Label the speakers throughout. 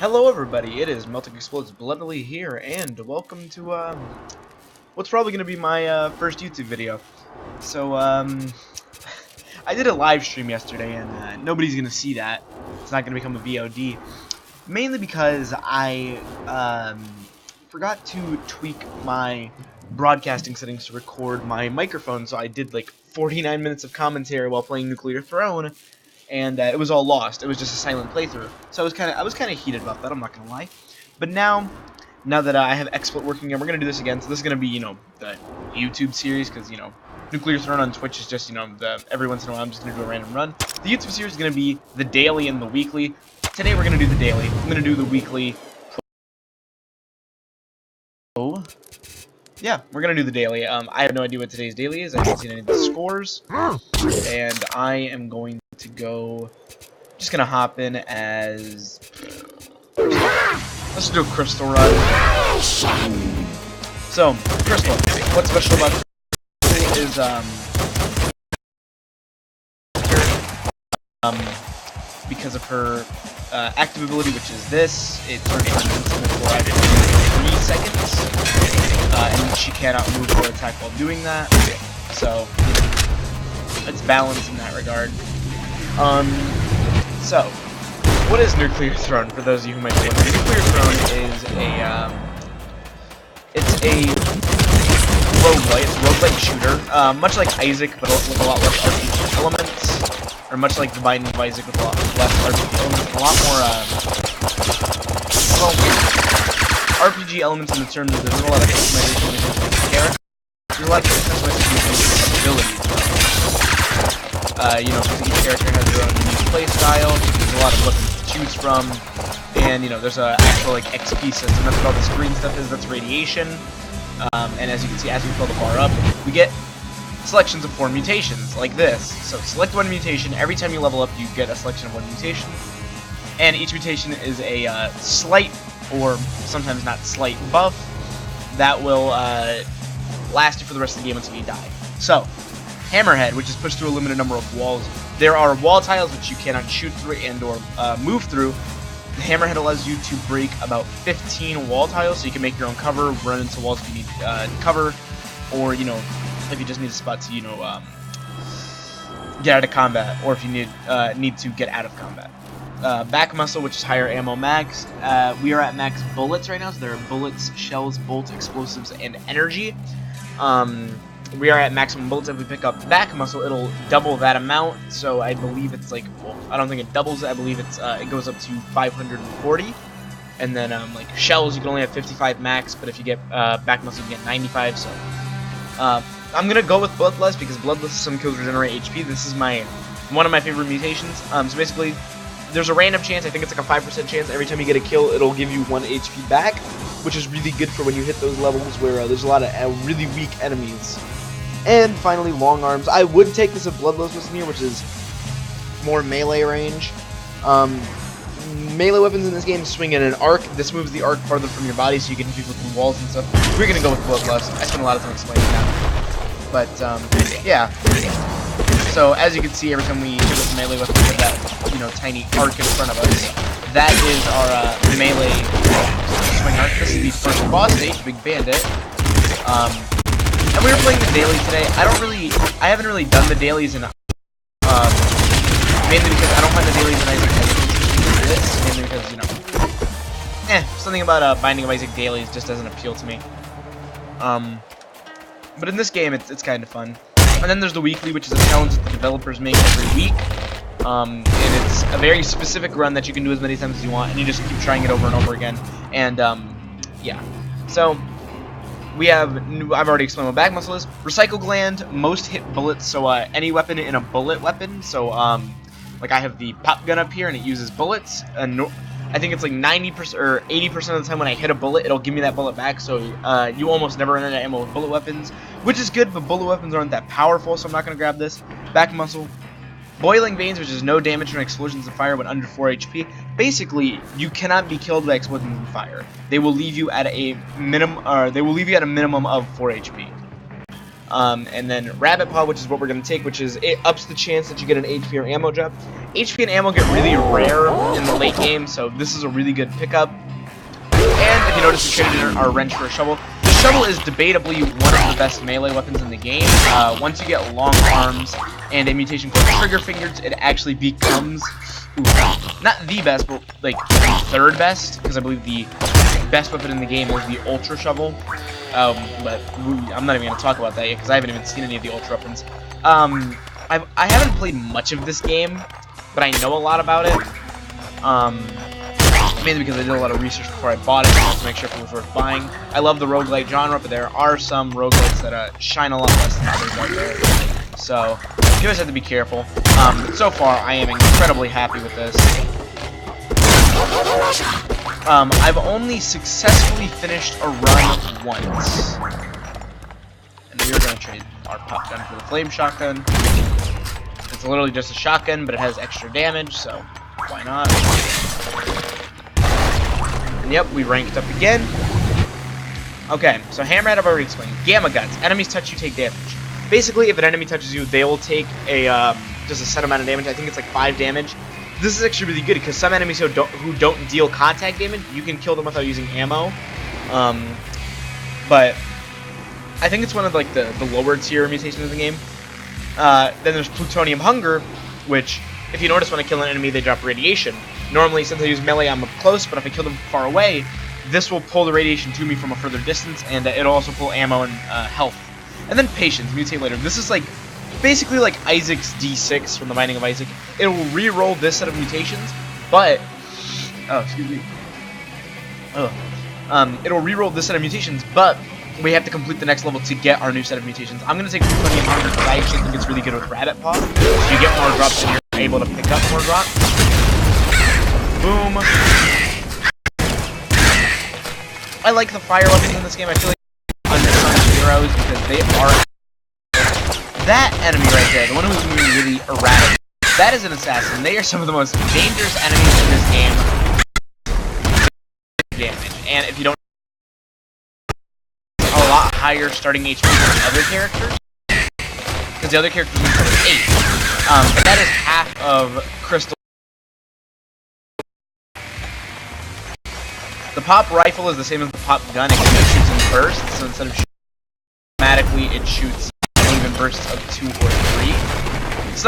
Speaker 1: Hello everybody, it is Meltingexplodesbloodily here, and welcome to, what's probably going to be my, first YouTube video. So, I did a live stream yesterday, and, nobody's going to see that. It's not going to become a VOD. Mainly because I, forgot to tweak my broadcasting settings to record my microphone, so I did, like, 49 minutes of commentary while playing Nuclear Throne, and it was all lost. It was just a silent playthrough. So I was kind of heated about that. I'm not gonna lie. But now that I have XSplit working, and we're gonna do this again. So this is gonna be, the YouTube series, because Nuclear Throne on Twitch is just, every once in a while I'm just gonna do a random run. The YouTube series is gonna be the daily and the weekly. Today we're gonna do the daily. I'm gonna do the weekly. Oh. Yeah, we're gonna do the daily. I have no idea what today's daily is. I haven't seen any of the scores, and I am going to go. Just gonna hop in as. Let's do a crystal run. So, crystal. What's special about crystal is because of her active ability, which is this. It turns her invincible for after 3 seconds. And she cannot move or attack while doing that, so it's balanced in that regard. So what is Nuclear Throne? For those of you who might be wondering, Nuclear Throne is a roguelite shooter, much like Isaac, but with a lot less RPG elements, or much like the Binding of Isaac with a lot less RPG elements, a lot more RPG elements in the terms of there's a lot of customization when it comes to the character. There's a lot of customization of abilities. Because each character has their own unique playstyle. There's a lot of weapons to choose from, and there's a actual XP system. That's what all this green stuff is. That's radiation. And as you can see, as we fill the bar up, we get selections of 4 mutations like this. So select one mutation. Every time you level up, you get a selection of 1 mutation, and each mutation is a slight, or sometimes not slight, buff that will last you for the rest of the game until you die. So, Hammerhead, which is pushed through a limited number of walls. There are wall tiles which you cannot shoot through and or move through. The Hammerhead allows you to break about 15 wall tiles, so you can make your own cover, run into walls if you need cover, or if you just need a spot to get out of combat, or if you need to get out of combat. Back muscle, which is higher ammo max. We are at max bullets right now, so there are bullets, shells, bolts, explosives, and energy. We are at maximum bullets. If we pick up back muscle, it'll double that amount. So I believe it's like, well, I don't think it doubles it. I believe it goes up to 540. And then like shells, you can only have 55 max, but if you get back muscle, you get 95. So I'm gonna go with Bloodlust because Bloodlust some kills regenerate HP. This is one of my favorite mutations. So basically, there's a random chance, I think it's like a 5% chance, every time you get a kill, it'll give you 1 HP back, which is really good for when you hit those levels where there's a lot of really weak enemies. And finally, long arms. I would take this if Bloodlust was near, which is more melee range. Melee weapons in this game swing in an arc. This moves the arc farther from your body, so you can hit people through walls and stuff. We're gonna go with Bloodlust. I spent a lot of time explaining that. But, yeah. So, as you can see, every time we hit with melee weapon, we have that, tiny arc in front of us. That is our, melee swing arc. This is the first boss stage, Big Bandit. And we were playing the daily today. I haven't really done the dailies in, mainly because I don't find the dailies in Isaac as this, mainly because, something about, Binding of Isaac dailies just doesn't appeal to me. But in this game, it's kind of fun. And then there's the weekly, which is a challenge that the developers make every week. And it's a very specific run that you can do as many times as you want, and you just keep trying it over and over again. And, yeah. So, we have, I've already explained what back muscle is. Recycle gland, most hit bullets, so any weapon in a bullet weapon. So, like I have the pop gun up here, and it uses bullets. And I think it's like 90% or 80% of the time when I hit a bullet, it'll give me that bullet back, so you almost never run out of ammo with bullet weapons, which is good, but bullet weapons aren't that powerful, so I'm not going to grab this. Back muscle. Boiling Veins, which is no damage from explosions of fire when under 4 HP. Basically, you cannot be killed by explosions of fire. They will leave you at a minimum, of 4 HP. And then Rabbit Paw, which is what we're going to take, which is it ups the chance that you get an HP or ammo drop. HP and ammo get really rare in the late game, so this is a really good pickup. And if you notice, we traded in our wrench for a shovel. The shovel is debatably one of the best melee weapons in the game. Once you get long arms and a mutation called trigger fingers, it actually becomes not the best, but like the third best, because I believe the best weapon in the game is the ultra shovel. But I'm not even going to talk about that yet because I haven't even seen any of the ultra weapons. I haven't played much of this game, but I know a lot about it. Mainly because I did a lot of research before I bought it to make sure if it was worth buying. I love the roguelite genre, but there are some roguelites that shine a lot less than others out there. So you always have to be careful. But so far, I am incredibly happy with this. I've only successfully finished a run once. And we are going to trade our pop gun for the flame shotgun. It's literally just a shotgun, but it has extra damage, so why not? And yep, we ranked up again. Okay, so Hammerhead I've already explained. Gamma Guns. Enemies touch you, take damage. Basically, if an enemy touches you, they will take a just a set amount of damage. I think it's like 5 damage. This is actually really good because some enemies who don't deal contact damage, you can kill them without using ammo. But I think it's one of like the lower tier mutations of the game. Then there's Plutonium Hunger, which if you notice when I kill an enemy, they drop radiation. Normally, since I use melee, I'm up close, but if I kill them far away, this will pull the radiation to me from a further distance, and it'll also pull ammo and health. And then Patience, mutate later. This is like basically like Isaac's D6 from the Binding of Isaac. It will re-roll this set of mutations, but it'll re-roll this set of mutations, but we have to complete the next level to get our new set of mutations. I'm gonna take Plutonium Hunger because I actually think it's really good with Rabbit Paw. So you get more drops and you're able to pick up more drops. Boom. I like the fire weapons in this game. I feel like undersung heroes because they are. That enemy right there, the one who's moving really erratic, that is an assassin. They are some of the most dangerous enemies in this game. Damage. And if you don't, a lot higher starting HP than the other characters, because the other characters move from 8. But that is half of Crystal. The pop rifle is the same as the pop gun, except it shoots in bursts, so instead of shooting automatically, it shoots even bursts of 2 or 3. So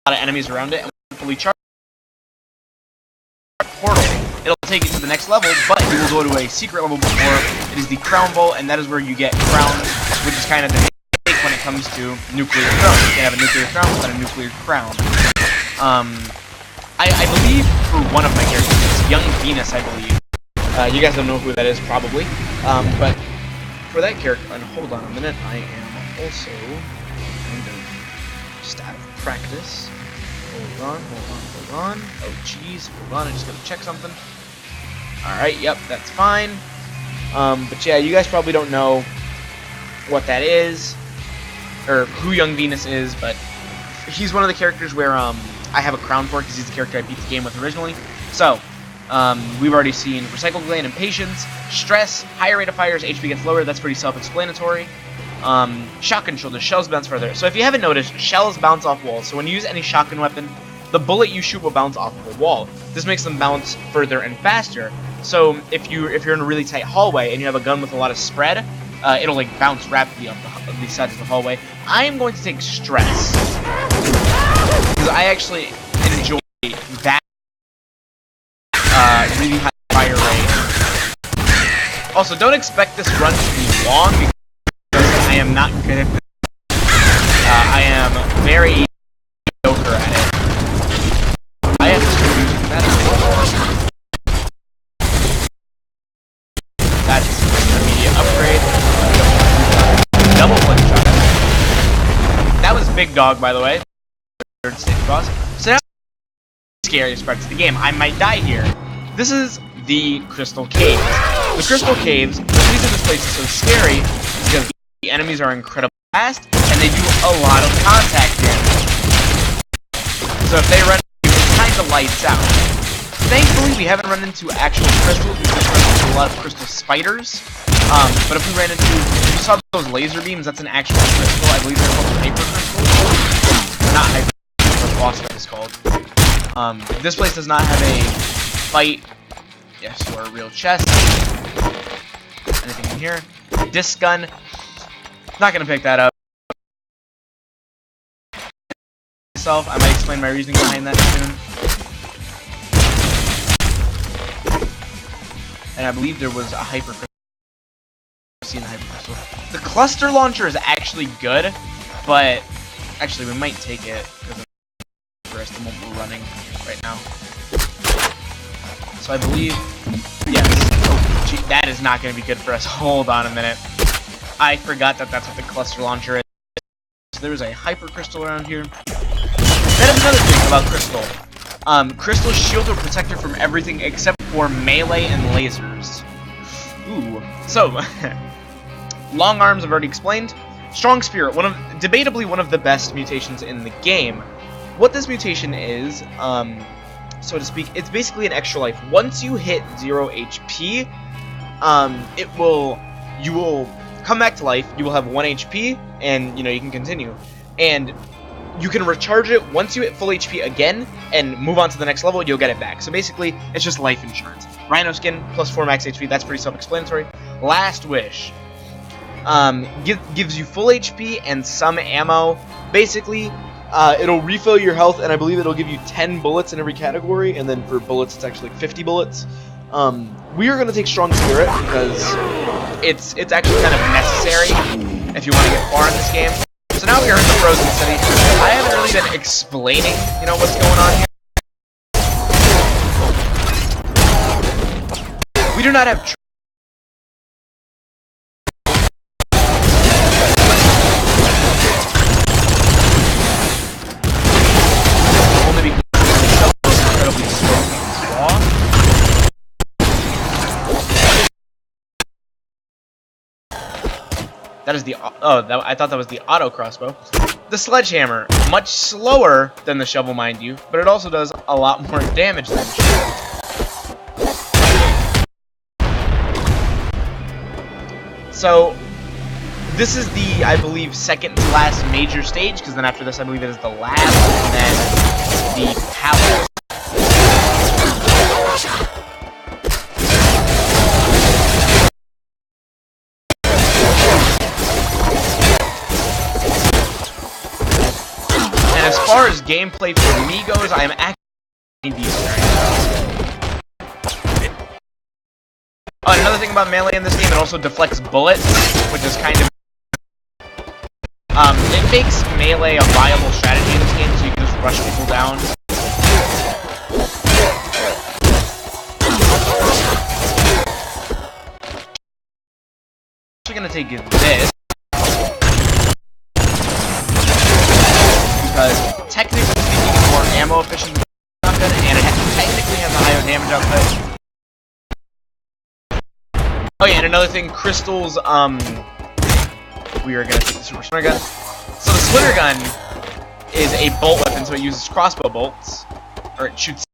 Speaker 1: a lot of enemies around it, and when fully charged portal, it'll take you to the next level, but you will go to a secret level before. It is the Crown Bolt, and that is where you get crowns, which is kind of the take when it comes to nuclear crown. You can have a nuclear crown without a nuclear crown. I believe for one of my characters, it's Young Venus, I believe. You guys don't know who that is, probably. But for that character, and hold on a minute, I am also kind of just out of practice. Hold on. Oh, jeez. Hold on, I just gotta check something. Alright, yep, that's fine. But yeah, you guys probably don't know what that is, or who Young Venus is, but he's one of the characters where, I have a crown for, because he's the character I beat the game with originally. So, we've already seen Recycle Gland and Patience, Stress, higher rate of fires, HP gets lower, that's pretty self-explanatory. Shotgun shoulders, shells bounce further. So if you haven't noticed, shells bounce off walls. So when you use any shotgun weapon, the bullet you shoot will bounce off of a wall. This makes them bounce further and faster. So if you're in a really tight hallway and you have a gun with a lot of spread, it'll like bounce rapidly up the sides of the hallway. I am going to take Stress because I actually enjoy that really high fire rate. Also, don't expect this run to be long because I am not good at this. I am very mediocre at it. I have to use that. big dog, by the way. Third stage boss. So now, the scariest parts of the game. I might die here. This is the Crystal Caves. The Crystal Caves, the reason this place is so scary is because the enemies are incredibly fast, and they do a lot of contact damage. So if they run, it kind of lights out. Thankfully, we haven't run into actual crystals. We've just run into a lot of crystal spiders. But if we ran into, if you saw those laser beams, that's an actual crystal. I believe they're called hyper crystals. Not hyper crystals, what boss fight is called. This place does not have a fight. Yes, or a real chest. Anything in here? Disc gun. Not gonna pick that up. Myself, I might explain my reasoning behind that soon. And I believe there was a hyper crystal. Seen the hyper crystal. The cluster launcher is actually good, but actually we might take it because of the moment we're running right now. So I believe, yes. Oh, gee, that is not going to be good for us. Hold on a minute. I forgot that that's what the cluster launcher is. So there's a hyper crystal around here. That is another thing about crystal. Crystal shield or protector from everything except for melee and lasers. Ooh. So, long arms I've already explained. Strong spirit, debatably one of the best mutations in the game. What this mutation is, so to speak, it's basically an extra life. Once you hit 0 HP, you will come back to life. You will have 1 HP, and you can continue. And you can recharge it once you hit full HP again, and move on to the next level. You'll get it back. So basically, it's just life insurance. Rhino skin plus 4 max HP. That's pretty self-explanatory. Last wish gives you full HP and some ammo. Basically, it'll refill your health, and I believe it'll give you 10 bullets in every category, and then for bullets it's actually like 50 bullets. We are going to take Strong Spirit because it's actually kind of necessary if you want to get far in this game. So now we are in the Frozen City. I haven't really been explaining, what's going on here. We do not have That is the I thought that was the auto crossbow. The sledgehammer, much slower than the shovel, mind you, but it also does a lot more damage than the shovel. So this is the, I believe, second to last major stage, because then after this I believe it is the lab, and then the palace. And as far as gameplay for me goes, I am actually decent right now. Oh, and another thing about melee in this game, it also deflects bullets, which is kind of... it makes melee a viable strategy in this game, so you can just rush people down. I'm actually gonna take this. Because technically speaking, it's more ammo efficient than shotgun, and it technically has a higher damage output. Oh yeah, and another thing, crystals, we are gonna take the super splinter gun. So the splinter gun is a bolt weapon, so it uses crossbow bolts, or it shoots.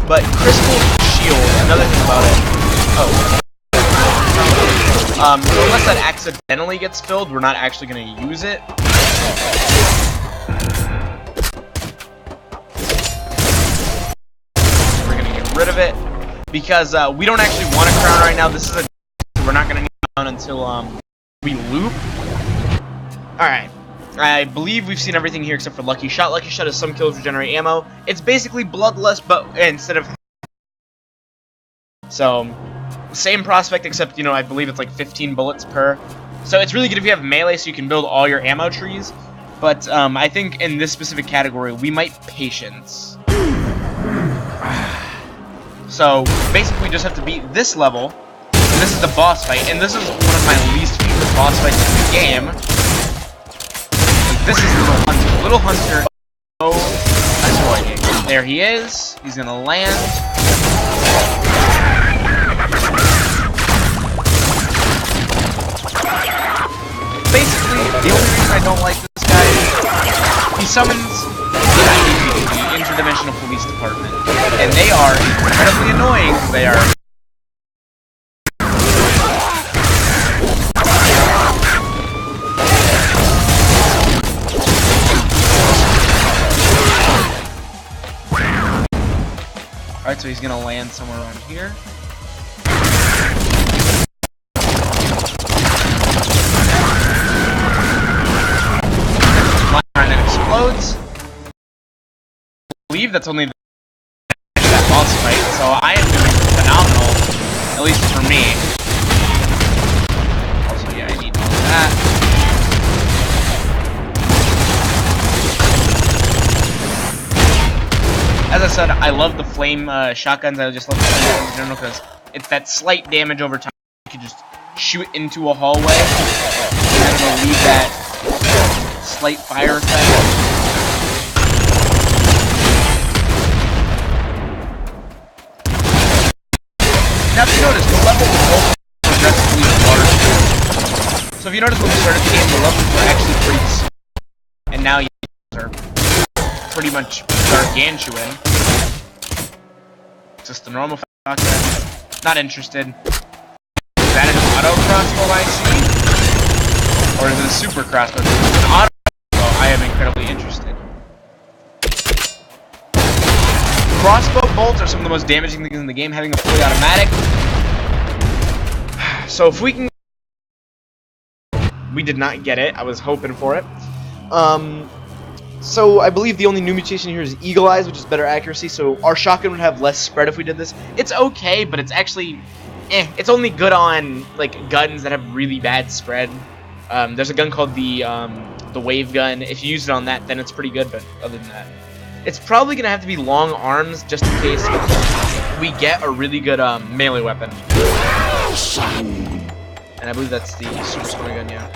Speaker 1: But crystal shield, another thing about it. So unless that accidentally gets filled, we're not actually going to use it. We're going to get rid of it because we don't actually want a crown right now. This is a we're not going to need a crown until we loop. All right. I believe we've seen everything here except for Lucky Shot. Lucky Shot is some kills regenerate ammo. It's basically Bloodlust, but instead of... So, same prospect, except, I believe it's like 15 bullets per. So it's really good if you have melee so you can build all your ammo trees. But I think in this specific category, we might patience. So basically we just have to beat this level, and this is the boss fight, and this is one of my least favorite boss fights in the game. This is Little Hunter. Little Hunter, so annoying. There he is. He's gonna land. Basically, the only reason I don't like this guy is he summons the Interdimensional Police Department, and they are incredibly annoying. They are. Alright, so he's gonna land somewhere around here. And it explodes. I believe that's only that boss fight, so I am doing phenomenal, at least for me. Also, yeah, I need all that. As I said, I love the flame shotguns. I just love the flame in general because it's that slight damage over time. You can just shoot into a hallway and it'll leave that slight fire effect. Now, if you notice, the levels will progressively larger. So if you notice when we started the game, the levels were actually pretty small, and now you are pretty much gargantuan. Just the normal shotgun. Not interested. Is that an auto crossbow I see? Or is it a super crossbow? If it's an auto crossbow, I am incredibly interested. Crossbow bolts are some of the most damaging things in the game, having a fully automatic. So if we can... We did not get it. I was hoping for it. So I believe the only new mutation here is Eagle Eyes, which is better accuracy, so our shotgun would have less spread if we did this. It's okay, but it's actually... It's only good on, like, guns that have really bad spread. There's a gun called the wave gun. If you use it on that, then it's pretty good, but other than that... It's probably going to have to be long arms, just in case we get a really good melee weapon. And I believe that's the super sonic gun, yeah.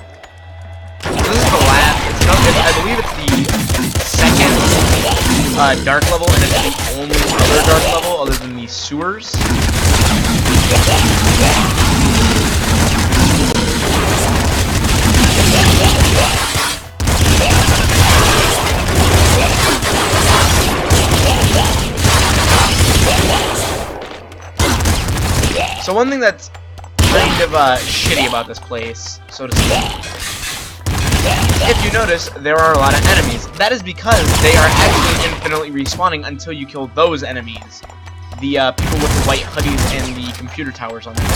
Speaker 1: So this is the last, I believe it's the second dark level, and it's the only other dark level other than the sewers. So one thing that's kind of shitty about this place, so to speak, if you notice, there are a lot of enemies. That is because they are actually infinitely respawning until you kill those enemies. The people with the white hoodies and the computer towers on them.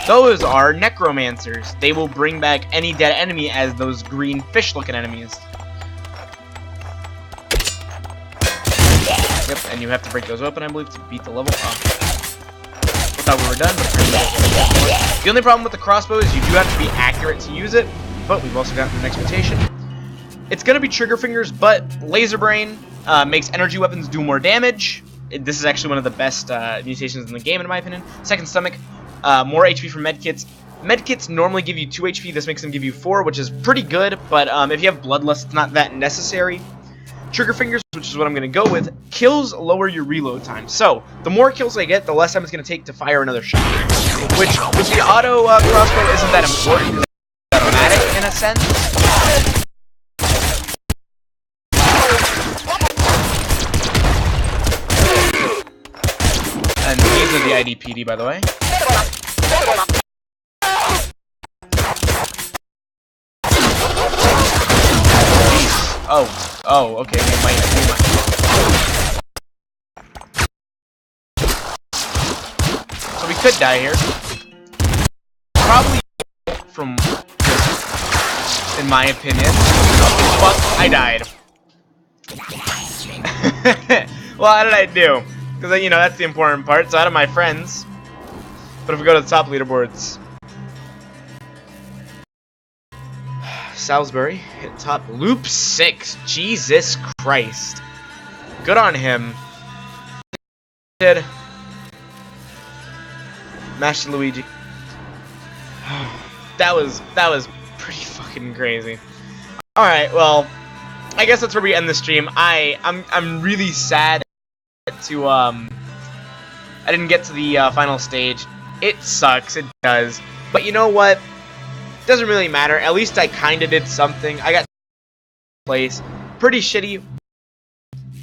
Speaker 1: Those are necromancers. They will bring back any dead enemy as those green fish-looking enemies. Yep, and you have to break those open, I believe, to beat the level. Thought we were done, but the only problem with the crossbow is you do have to be accurate to use it, but we've also got the next mutation. It's going to be trigger fingers, but laser brain makes energy weapons do more damage. This is actually one of the best mutations in the game, in my opinion. Second stomach, more HP from medkits. Medkits normally give you 2 HP, this makes them give you 4, which is pretty good, but if you have bloodlust, it's not that necessary. Trigger fingers, which is what I'm going to go with, kills lower your reload time. So, the more kills I get, the less time it's going to take to fire another shot. Which, with the auto crossbow, isn't that important, because it's automatic in a sense. And these are the IDPD, by the way. Oh, okay, we might. So we could die here. Probably from, in my opinion. Fuck, I died. Well, how did I do? Because, you know, that's the important part. So out of my friends. But if we go to the top leaderboards. Salisbury hit top. Loop 6. Jesus Christ. Good on him. Master Luigi. that was pretty fucking crazy. All right, well, I guess that's where we end the stream. I'm really sad to I didn't get to the final stage. It sucks, it does. But you know what? Doesn't really matter. At least I kinda did something. I got place. Pretty shitty.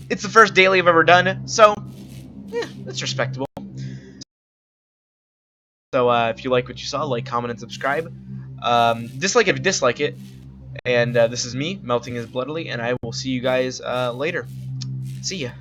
Speaker 1: It's the first daily I've ever done, so yeah, it's respectable. So if you like what you saw, like, comment, and subscribe. Dislike if you dislike it. And this is me, Melting Is Bloodily, and I will see you guys later. See ya.